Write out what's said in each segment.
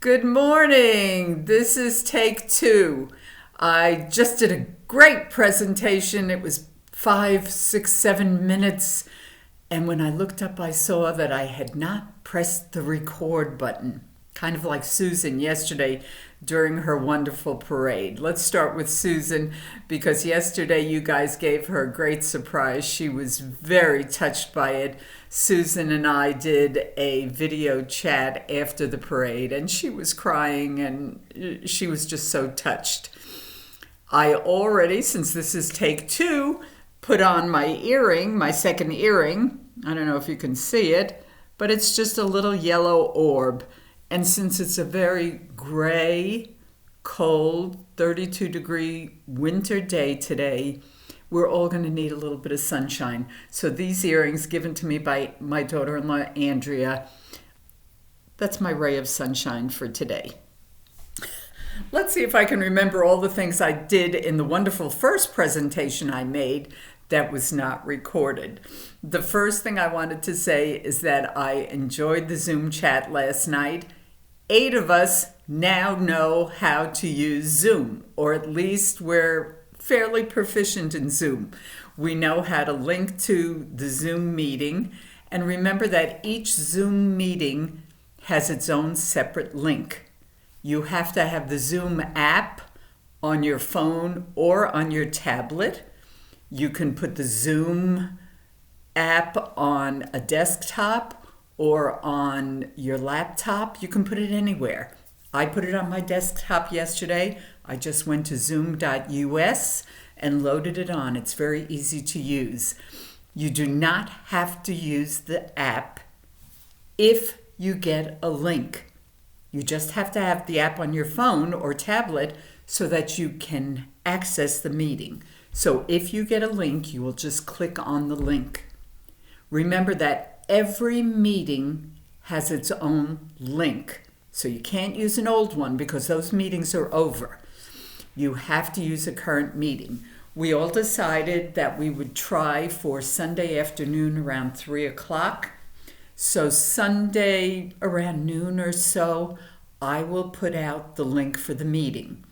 Good morning. This is take two. I just did a great presentation. It was 5, 6, 7 minutes. And when I looked up, I saw that I had not pressed the record button, kind of like Susan yesterday during her wonderful parade. Let's start with Susan because yesterday you guys gave her a great surprise. She was very touched by it. Susan and I did a video chat after the parade and she was crying and she was just so touched. I already, since this is take two, put on my earring, my second earring. I don't know if you can see it, but it's just a little yellow orb. And since it's a very gray, cold, 32-degree winter day today, we're all going to need a little bit of sunshine. So these earrings given to me by my daughter-in-law, Andrea, that's my ray of sunshine for today. Let's see if I can remember all the things I did in the wonderful first presentation I made that was not recorded. The first thing I wanted to say is that I enjoyed the Zoom chat last night. 8 of us now know how to use Zoom, or at least we're fairly proficient in Zoom. We know how to link to the Zoom meeting, and remember that each Zoom meeting has its own separate link. You have to have the Zoom app on your phone or on your tablet. You can put the Zoom app on a desktop or on your laptop. You can put it anywhere. I put it on my desktop yesterday. I just went to zoom.us and loaded it on. It's very easy to use. You do not have to use the app if you get a link. You just have to have the app on your phone or tablet so that you can access the meeting. So if you get a link, you will just click on the link. Remember that every meeting has its own link. So you can't use an old one because those meetings are over. You have to use a current meeting. We all decided that we would try for Sunday afternoon around 3 o'clock. So Sunday around noon or so, I will put out the link for the meeting.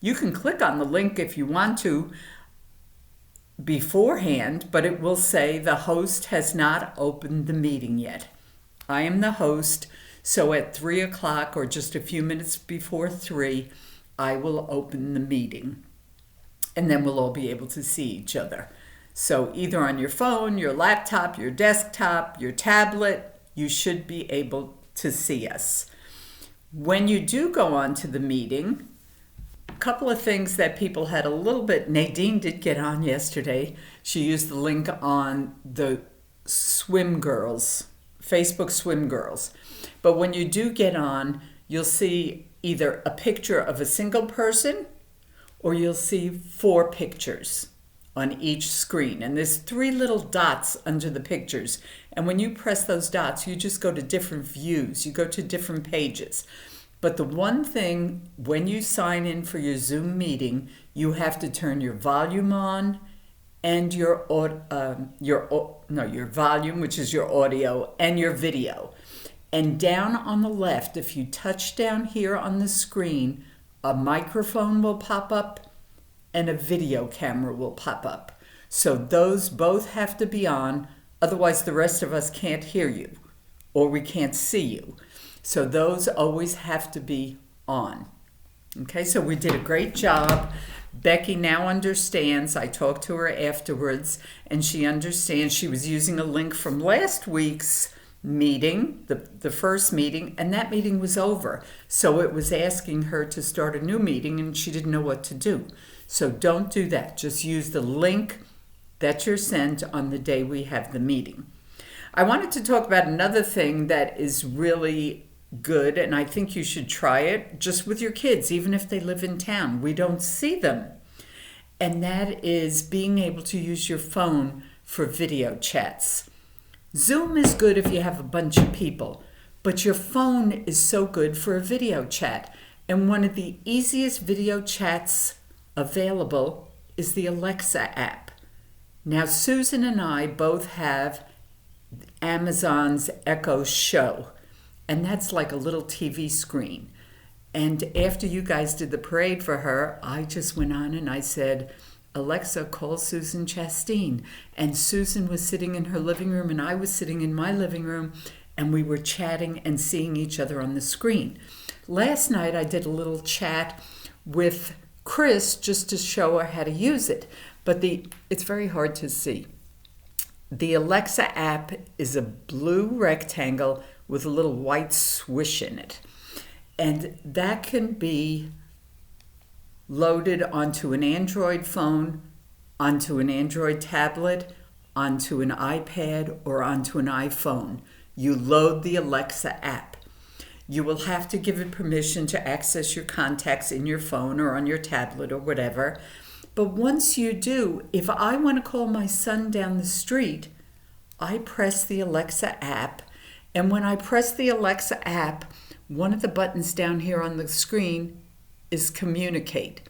You can click on the link if you want to beforehand, but it will say the host has not opened the meeting yet. I am the host, so at 3 o'clock or just a few minutes before 3, I will open the meeting. And then we'll all be able to see each other. So either on your phone, your laptop, your desktop, your tablet, you should be able to see us. When you do go on to the meeting, a couple of things that people had a little bit, Nadine did get on yesterday. She used the link on the Swim Girls, Facebook Swim Girls. But when you do get on, you'll see either a picture of a single person or you'll see 4 pictures on each screen. And there's 3 little dots under the pictures. And when you press those dots, you just go to different views. You go to different pages. But the one thing, when you sign in for your Zoom meeting, you have to turn your volume on and your volume, which is your audio, and your video. And down on the left, if you touch down here on the screen, a microphone will pop up and a video camera will pop up. So those both have to be on, otherwise the rest of us can't hear you or we can't see you. So those always have to be on. Okay, so we did a great job. Becky now understands. I talked to her afterwards and she understands. She was using a link from last week's meeting, the first meeting, and that meeting was over. So it was asking her to start a new meeting and she didn't know what to do. So don't do that. Just use the link that you're sent on the day we have the meeting. I wanted to talk about another thing that is really good, and I think you should try it just with your kids, even if they live in town. We don't see them. And that is being able to use your phone for video chats. Zoom is good if you have a bunch of people, but your phone is so good for a video chat. And one of the easiest video chats available is the Alexa app. Now, Susan and I both have Amazon's Echo Show. and that's like a little TV screen. And after you guys did the parade for her, I just went on and I said, Alexa, call Susan Chastain. And Susan was sitting in her living room and I was sitting in my living room, and we were chatting and seeing each other on the screen. Last night I did a little chat with Chris just to show her how to use it, but it's very hard to see. The Alexa app is a blue rectangle with a little white swish in it, and that can be loaded onto an Android phone, onto an Android tablet, onto an iPad, or onto an iPhone. You load the Alexa app. You will have to give it permission to access your contacts in your phone or on your tablet or whatever. But once you do, if I want to call my son down the street, I press the Alexa app. And when I press the Alexa app, one of the buttons down here on the screen is communicate.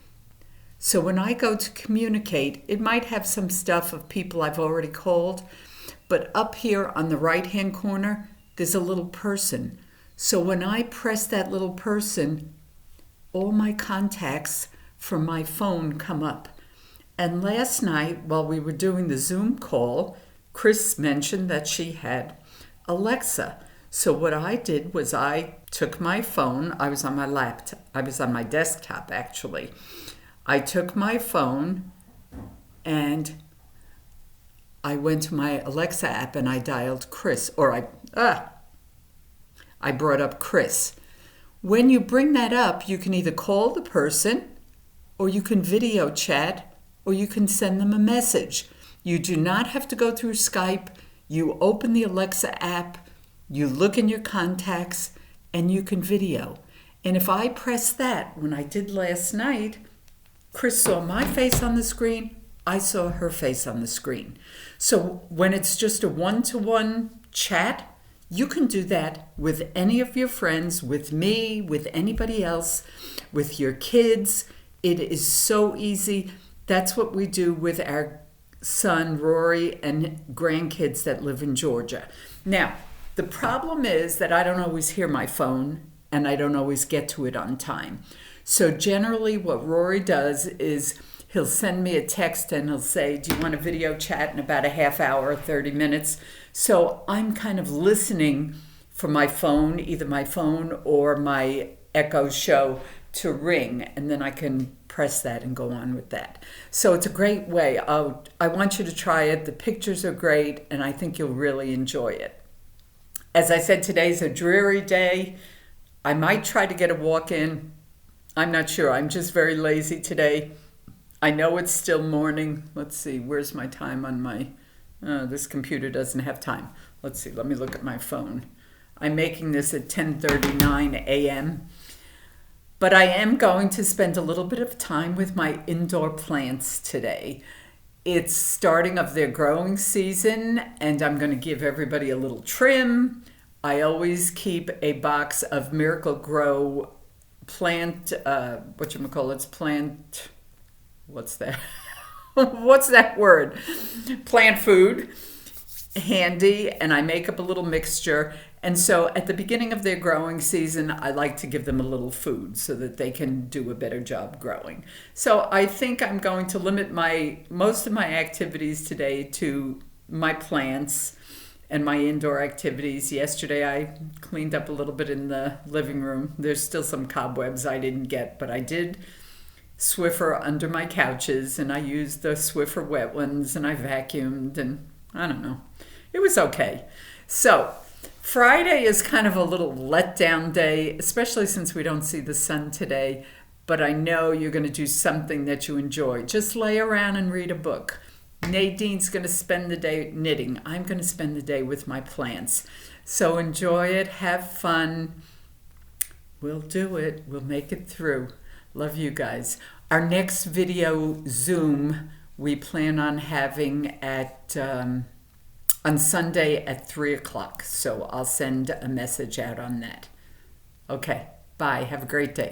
So when I go to communicate, it might have some stuff of people I've already called, but up here on the right-hand corner, there's a little person. So when I press that little person, all my contacts from my phone come up. And last night, while we were doing the Zoom call, Chris mentioned that she had Alexa. So what I did was I took my phone. I was on my laptop. I was on my desktop, actually. I took my phone and I went to my Alexa app and I dialed Chris, or I brought up Chris. When you bring that up, you can either call the person, or you can video chat, or you can send them a message. You do not have to go through Skype. You open the Alexa app, you look in your contacts, and you can video. And if I press that, when I did last night, Chris saw my face on the screen, I saw her face on the screen. So when it's just a one-to-one chat, you can do that with any of your friends, with me, with anybody else, with your kids. It is so easy. That's what we do with our son, Rory, and grandkids that live in Georgia. Now, the problem is that I don't always hear my phone and I don't always get to it on time. So generally what Rory does is he'll send me a text and he'll say, do you want a video chat in about a half hour or 30 minutes? So I'm kind of listening for my phone, either my phone or my Echo Show to ring, and then I can press that and go on with that. So it's a great way. I want you to try it. The pictures are great, and I think you'll really enjoy it. As I said, today's a dreary day. I might try to get a walk in. I'm not sure. I'm just very lazy today. I know it's still morning. Let's see, where's my time on my, this computer doesn't have time. Let's see, let me look at my phone. I'm making this at 10:39 a.m. But I am going to spend a little bit of time with my indoor plants today. It's starting of their growing season, and I'm going to give everybody a little trim. I always keep a box of Miracle-Gro plant, what's that? What's that word? Plant food handy, and I make up a little mixture. And so at the beginning of their growing season, I like to give them a little food so that they can do a better job growing. So I think I'm going to limit most of my activities today to my plants and my indoor activities. Yesterday I cleaned up a little bit in the living room. There's still some cobwebs I didn't get, but I did Swiffer under my couches, and I used the Swiffer wet ones, and I vacuumed, and I don't know. It was okay. So Friday is kind of a little letdown day, especially since we don't see the sun today, but I know you're going to do something that you enjoy. Just lay around and read a book. Nadine's going to spend the day knitting. I'm going to spend the day with my plants. So enjoy it. Have fun. We'll do it. We'll make it through. Love you guys. Our next video Zoom we plan on having at on Sunday at 3 o'clock. So I'll send a message out on that. Okay, bye. Have a great day.